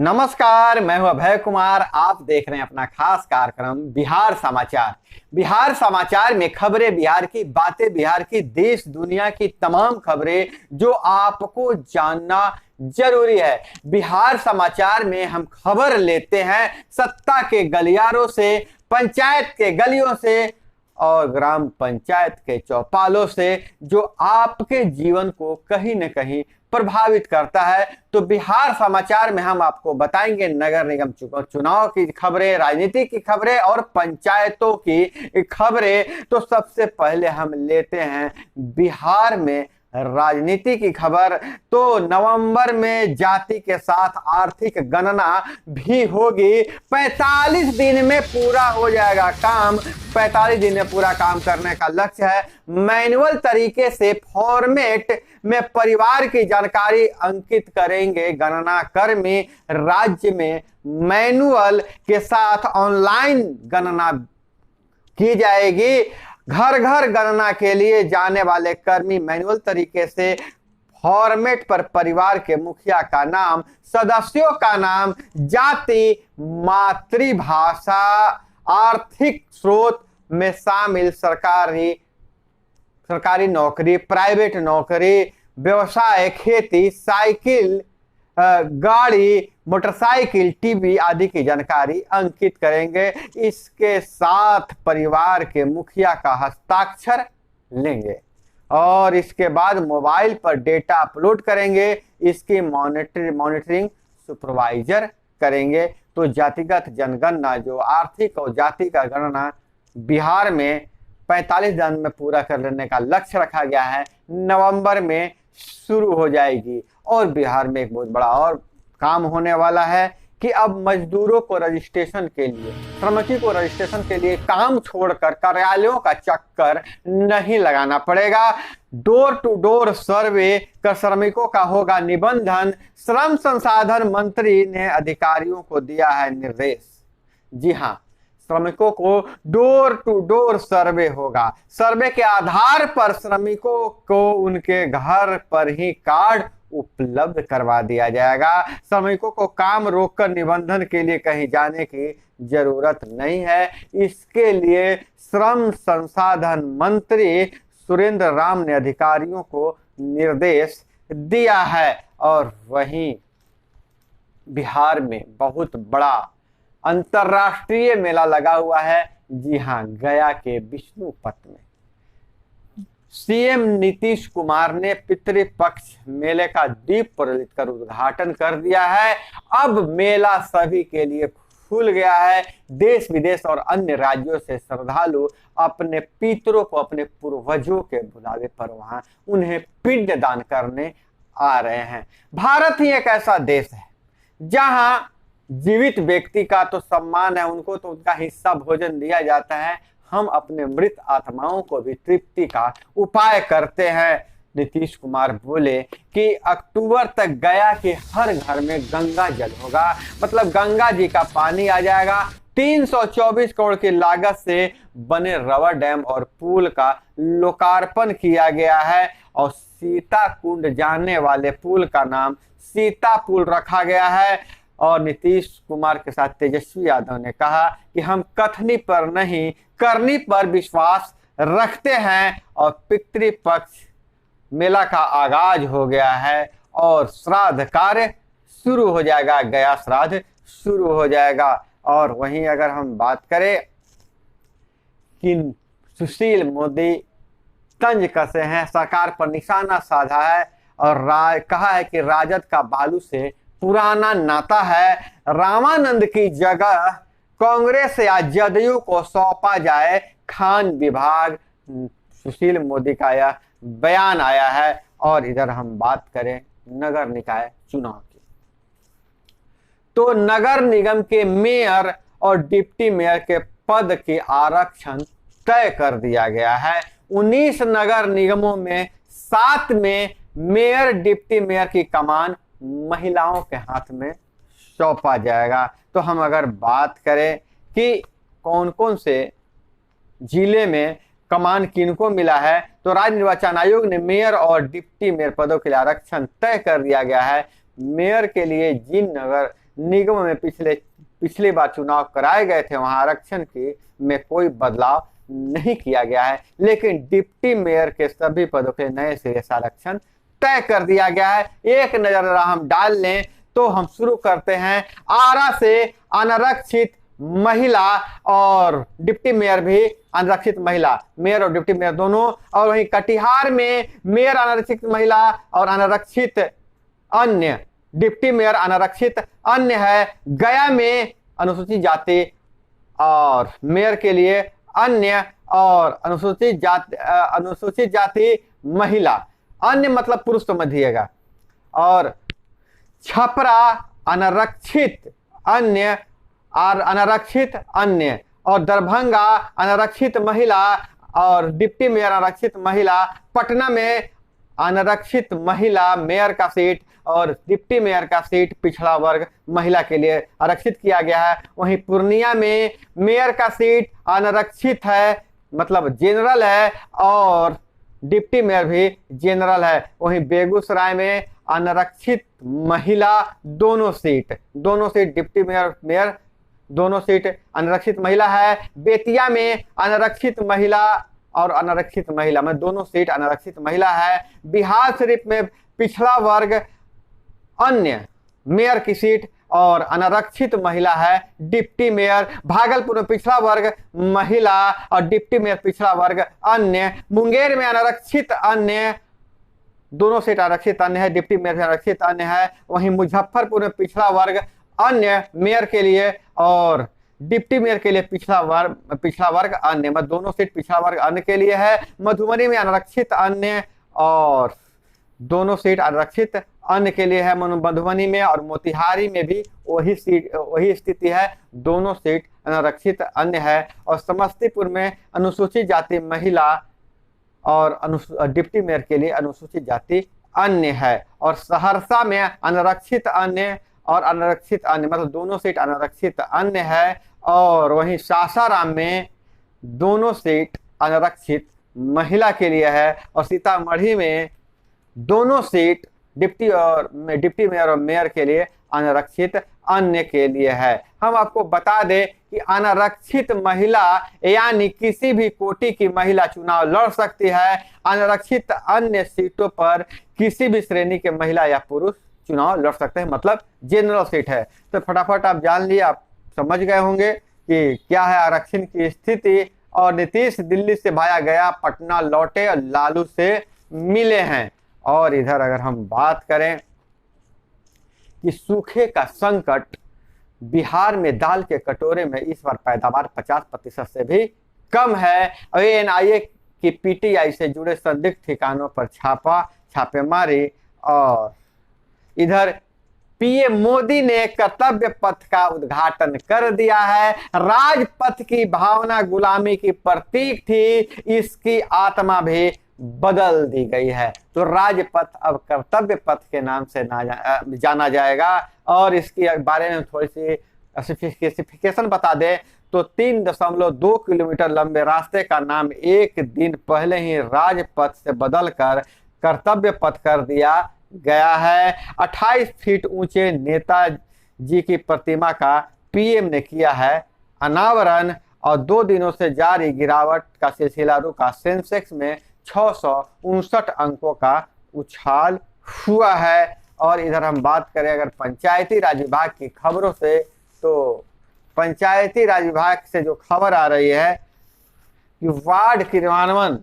नमस्कार, मैं हूं अभय कुमार। आप देख रहे हैं अपना खास कार्यक्रम बिहार समाचार। बिहार समाचार में खबरें बिहार की, बातें बिहार की, देश दुनिया की तमाम खबरें जो आपको जानना जरूरी है। बिहार समाचार में हम खबर लेते हैं सत्ता के गलियारों से, पंचायत के गलियों से और ग्राम पंचायत के चौपालों से, जो आपके जीवन को कहीं न कहीं प्रभावित करता है। तो बिहार समाचार में हम आपको बताएंगे नगर निगम चुनाव की खबरें, राजनीति की खबरें और पंचायतों की खबरें। तो सबसे पहले हम लेते हैं बिहार में राजनीति की खबर। तो नवंबर में जाति के साथ आर्थिक गणना भी होगी। 45 दिन में पूरा हो जाएगा काम। 45 दिन में पूरा काम करने का लक्ष्य है। मैनुअल तरीके से फॉर्मेट में परिवार की जानकारी अंकित करेंगे गणना कर्मी। राज्य में मैनुअल के साथ ऑनलाइन गणना की जाएगी। घर घर गणना के लिए जाने वाले कर्मी मैनुअल तरीके से फॉर्मेट पर परिवार के मुखिया का नाम, सदस्यों का नाम, जाति, मातृभाषा, आर्थिक स्रोत में शामिल सरकारी नौकरी, प्राइवेट नौकरी, व्यवसाय, खेती, साइकिल, गाड़ी, मोटरसाइकिल, टीवी आदि की जानकारी अंकित करेंगे। इसके साथ परिवार के मुखिया का हस्ताक्षर लेंगे और इसके बाद मोबाइल पर डेटा अपलोड करेंगे। इसकी मॉनिटरिंग सुपरवाइजर करेंगे। तो जातिगत जनगणना, जो आर्थिक और जाति का गणना बिहार में 45 दिन में पूरा कर लेने का लक्ष्य रखा गया है, नवंबर में शुरू हो जाएगी। और बिहार में एक बहुत बड़ा और काम होने वाला है कि अब मजदूरों को रजिस्ट्रेशन के लिए, श्रमिकों को रजिस्ट्रेशन के लिए काम छोड़कर कार्यालयों का चक्कर नहीं लगाना पड़ेगा। डोर टू डोर सर्वे कर श्रमिकों का होगा निबंधन। श्रम संसाधन मंत्री ने अधिकारियों को दिया है निर्देश। जी हाँ, श्रमिकों को डोर टू डोर सर्वे होगा। सर्वे के आधार पर श्रमिकों को उनके घर पर ही कार्ड उपलब्ध करवा दिया जाएगा। श्रमिकों को काम रोककर निबंधन के लिए कहीं जाने की जरूरत नहीं है। इसके लिए श्रम संसाधन मंत्री सुरेंद्र राम ने अधिकारियों को निर्देश दिया है। और वहीं बिहार में बहुत बड़ा अंतरराष्ट्रीय मेला लगा हुआ है। जी हाँ, गया के विष्णुपत में सीएम नीतीश कुमार ने पितृपक्ष मेले का दीप प्रज्वलित कर उद्घाटन कर दिया है। अब मेला सभी के लिए खुल गया है। देश विदेश और अन्य राज्यों से श्रद्धालु अपने पितरों को, अपने पूर्वजों के बुलावे पर वहां उन्हें पिंड दान करने आ रहे हैं। भारत ही एक ऐसा देश है जहां जीवित व्यक्ति का तो सम्मान है, उनको तो उनका हिस्सा भोजन दिया जाता है। हम अपने मृत आत्माओं को भी तृप्ति का उपाय करते हैं। नीतीश कुमार बोले कि अक्टूबर तक गया के हर घर में गंगा जल होगा, मतलब गंगा जी का पानी आ जाएगा। 324 करोड़ की लागत से बने रबर डैम और पुल का लोकार्पण किया गया है और सीता कुंड जाने वाले पुल का नाम सीता पुल रखा गया है। और नीतीश कुमार के साथ तेजस्वी यादव ने कहा कि हम कथनी पर नहीं, करनी पर विश्वास रखते हैं। और पितृपक्ष मेला का आगाज हो गया है और श्राद्ध कार्य शुरू हो जाएगा। गया श्राद्ध शुरू हो जाएगा। और वहीं अगर हम बात करें कि सुशील मोदी तंज कसे हैं, सरकार पर निशाना साधा है और कहा है कि राजद का बालू से पुराना नाता है। रामानंद की जगह कांग्रेस या जदयू को सौंपा जाए खान विभाग। सुशील मोदी का यह बयान आया है। और इधर हम बात करें नगर निकाय चुनाव की, तो नगर निगम के मेयर और डिप्टी मेयर के पद के आरक्षण तय कर दिया गया है। 19 नगर निगमों में 7 में मेयर डिप्टी मेयर की कमान महिलाओं के हाथ में सौंपा जाएगा। तो हम अगर बात करें कि कौन कौन से जिले में कमान किनको मिला है, तो राज्य निर्वाचन आयोग ने मेयर और डिप्टी मेयर पदों के लिए आरक्षण तय कर दिया गया है। मेयर के लिए जिन नगर निगम में पिछली बार चुनाव कराए गए थे वहां आरक्षण की में कोई बदलाव नहीं किया गया है, लेकिन डिप्टी मेयर के सभी पदों के नए सिरे से आरक्षण तय कर दिया गया है। एक नजर हम डाल लें तो हम शुरू करते हैं आरा से अनारक्षित महिला और डिप्टी मेयर भी अनारक्षित महिला, मेयर और डिप्टी मेयर दोनों, और वहीं कटिहार में मेयर अनारक्षित महिला और अनारक्षित अन्य, डिप्टी मेयर अनारक्षित अन्य है। गया में अनुसूचित जाति और मेयर के लिए अन्य और अनुसूचित जाति महिला, अन्य मतलब पुरुष समझ दिएगा, और छपरा अनारक्षित अन्य और अनारक्षित अन्य, और दरभंगा अनारक्षित महिला और डिप्टी मेयर अनारक्षित महिला। पटना में अनारक्षित महिला मेयर का सीट और डिप्टी मेयर का सीट पिछड़ा वर्ग महिला के लिए आरक्षित किया गया है। वहीं पूर्णिया में मेयर का सीट अनारक्षित है, मतलब जनरल है, और डिप्टी मेयर भी जनरल है। वहीं बेगूसराय में अनारक्षित महिला दोनों सीट डिप्टी मेयर दोनों सीट अनारक्षित महिला है। बेतिया में अनारक्षित महिला और अनारक्षित महिला में दोनों सीट अनारक्षित महिला है। बिहार शरीफ में पिछड़ा वर्ग अन्य मेयर की सीट और अनारक्षित महिला है डिप्टी मेयर। भागलपुर में पिछड़ा वर्ग महिला और डिप्टी मेयर पिछड़ा वर्ग अन्य। मुंगेर में अनारक्षित अन्य दोनों सीट आरक्षित अन्य है, डिप्टी मेयर भी आरक्षित अन्य है। वहीं मुजफ्फरपुर में पिछड़ा वर्ग अन्य मेयर के लिए और डिप्टी मेयर के लिए पिछड़ा वर्ग अन्य, मतलब दोनों सीट पिछड़ा वर्ग अन्य के लिए है। मधुबनी में अनारक्षित अन्य और दोनों सीट आरक्षित अन्य के लिए है मधुबनी में, और मोतिहारी में भी वही स्थिति है, दोनों सीट अनारक्षित अन्य है। और समस्तीपुर में अनुसूचित जाति महिला और डिप्टी मेयर के लिए अनुसूचित जाति अन्य है। और सहरसा में अनारक्षित अन्य और अनारक्षित अन्य, मतलब दोनों सीट अनारक्षित अन्य है। और वहीं सासाराम में दोनों सीट अनारक्षित महिला के लिए है। और सीतामढ़ी में दोनों सीट डिप्टी मेयर और मेयर के लिए अनारक्षित अन्य के लिए है। हम आपको बता दें कि अनारक्षित महिला यानी किसी भी कोटि की महिला चुनाव लड़ सकती है। अनारक्षित अन्य सीटों पर किसी भी श्रेणी के महिला या पुरुष चुनाव लड़ सकते हैं, मतलब जनरल सीट है। तो फटाफट आप जान लिए, आप समझ गए होंगे कि क्या है आरक्षण की स्थिति। और नीतीश दिल्ली से भाया गया, पटना लौटे और लालू से मिले हैं। और इधर अगर हम बात करें कि सूखे का संकट, बिहार में दाल के कटोरे में इस बार पैदावार 50% से भी कम है। एएनआईए की पीटीआई से जुड़े संदिग्ध ठिकानों पर छापेमारी। और इधर पीएम मोदी ने कर्तव्य पथ का उद्घाटन कर दिया है। राजपथ की भावना गुलामी की प्रतीक थी, इसकी आत्मा भी बदल दी गई है। तो राजपथ अब कर्तव्य पथ के नाम से जाना जाएगा। और इसके बारे में थोड़ी सी स्पेसिफिकेशन बता दें तो 3.2 किलोमीटर लंबे रास्ते का नाम एक दिन पहले ही राजपथ से बदलकर कर्तव्य पथ कर दिया गया है। 28 फीट ऊंचे नेताजी की प्रतिमा का पीएम ने किया है अनावरण। और 2 दिनों से जारी गिरावट का सिलसिला रुका, सेंसेक्स में 659 अंकों का उछाल हुआ है। और इधर हम बात करें अगर पंचायती राज विभाग की खबरों से, तो पंचायती राज विभाग से जो खबर आ रही है कि वार्ड क्रियान्वयन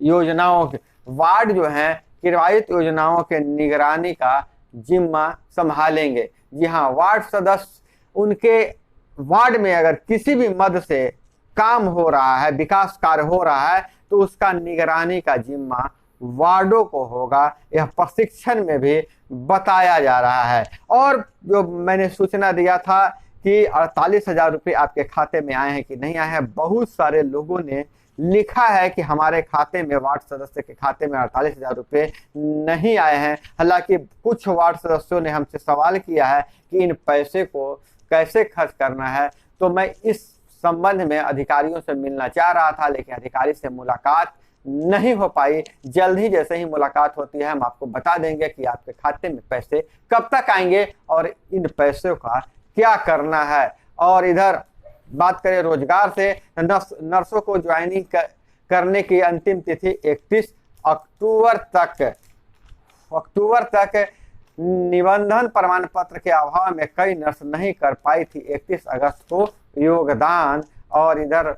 योजनाओं के, वार्ड जो हैं क्रियान्वित योजनाओं के निगरानी का जिम्मा संभालेंगे। जी हाँ, वार्ड सदस्य, उनके वार्ड में अगर किसी भी मद से काम हो रहा है, विकास कार्य हो रहा है, तो उसका निगरानी का जिम्मा वार्डों को होगा। यह प्रशिक्षण में भी बताया जा रहा है। और जो मैंने सूचना दिया था कि 48,000 रुपये आपके खाते में आए हैं कि नहीं आए हैं, बहुत सारे लोगों ने लिखा है कि हमारे खाते में, वार्ड सदस्य के खाते में 48,000 रुपये नहीं आए हैं। हालांकि कुछ वार्ड सदस्यों ने हमसे सवाल किया है कि इन पैसे को कैसे खर्च करना है। तो मैं इस संबंध में अधिकारियों से मिलना चाह रहा था, लेकिन अधिकारी से मुलाकात नहीं हो पाई। जल्द ही जैसे ही मुलाकात होती है हम आपको बता देंगे कि आपके खाते में पैसे कब तक आएंगे और इन पैसों का क्या करना है। और इधर बात करें रोजगार से, नर्सों को ज्वाइनिंग करने की अंतिम तिथि 31 अक्टूबर तक निबंधन प्रमाण पत्र के अभाव में कई नर्स नहीं कर पाई थी 31 अगस्त को योगदान। और इधर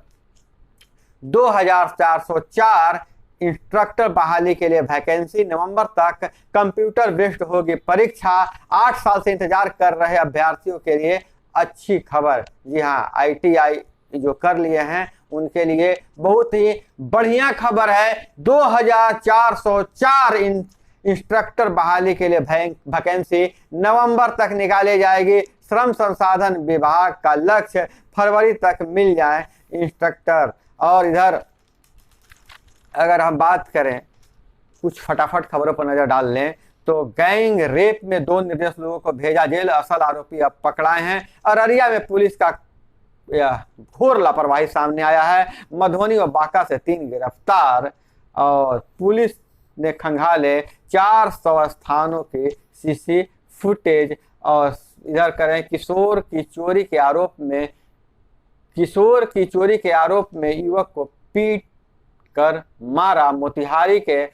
2404 इंस्ट्रक्टर बहाली के लिए वैकेंसी, नवंबर तक कंप्यूटर बेस्ड होगी परीक्षा। 8 साल से इंतजार कर रहे अभ्यर्थियों के लिए अच्छी खबर। जी हाँ, ITI जो कर लिए हैं उनके लिए बहुत ही बढ़िया खबर है। 2404 इंस्ट्रक्टर बहाली के लिए वैकेंसी नवंबर तक निकाली जाएगी। श्रम संसाधन विभाग का लक्ष्य फरवरी तक मिल जाए इंस्ट्रक्टर। और इधर अगर हम बात करें, कुछ फटाफट खबरों पर नजर डाल लें तो गैंग रेप में 2 निर्दोष लोगों को भेजा जेल, असल आरोपी अब पकड़ाए हैं। अररिया में पुलिस का घोर लापरवाही सामने आया है। मधुबनी और बांका से 3 गिरफ्तार। और पुलिस ने खंगाले 400 स्थानों के CC फुटेज। और इधर करें किशोर की चोरी के आरोप में युवक को पीट कर मारा। मोतिहारी के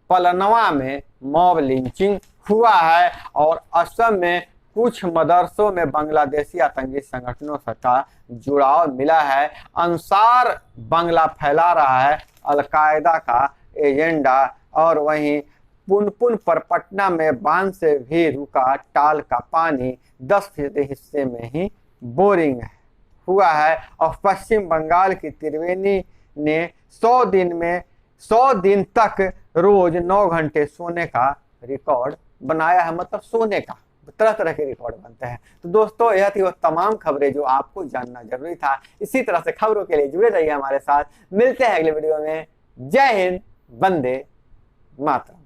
पलनवा में मॉब लिंचिंग हुआ है। और असम में कुछ मदरसों में बांग्लादेशी आतंकी संगठनों का जुड़ाव मिला है। अंसार बांग्ला फैला रहा है अलकायदा का एजेंडा। और वहीं पुनपुन पर पटना में बांध से भी रुका टाल का पानी, 10% हिस्से में ही बोरिंग हुआ है। और पश्चिम बंगाल की त्रिवेणी ने 100 दिन तक रोज 9 घंटे सोने का रिकॉर्ड बनाया है। मतलब सोने का तरह तरह के रिकॉर्ड बनते हैं। तो दोस्तों, यह थी वो तमाम खबरें जो आपको जानना जरूरी था। इसी तरह से खबरों के लिए जुड़े रहिए हमारे साथ। मिलते हैं अगले वीडियो में। जय हिंद, वंदे मातरम।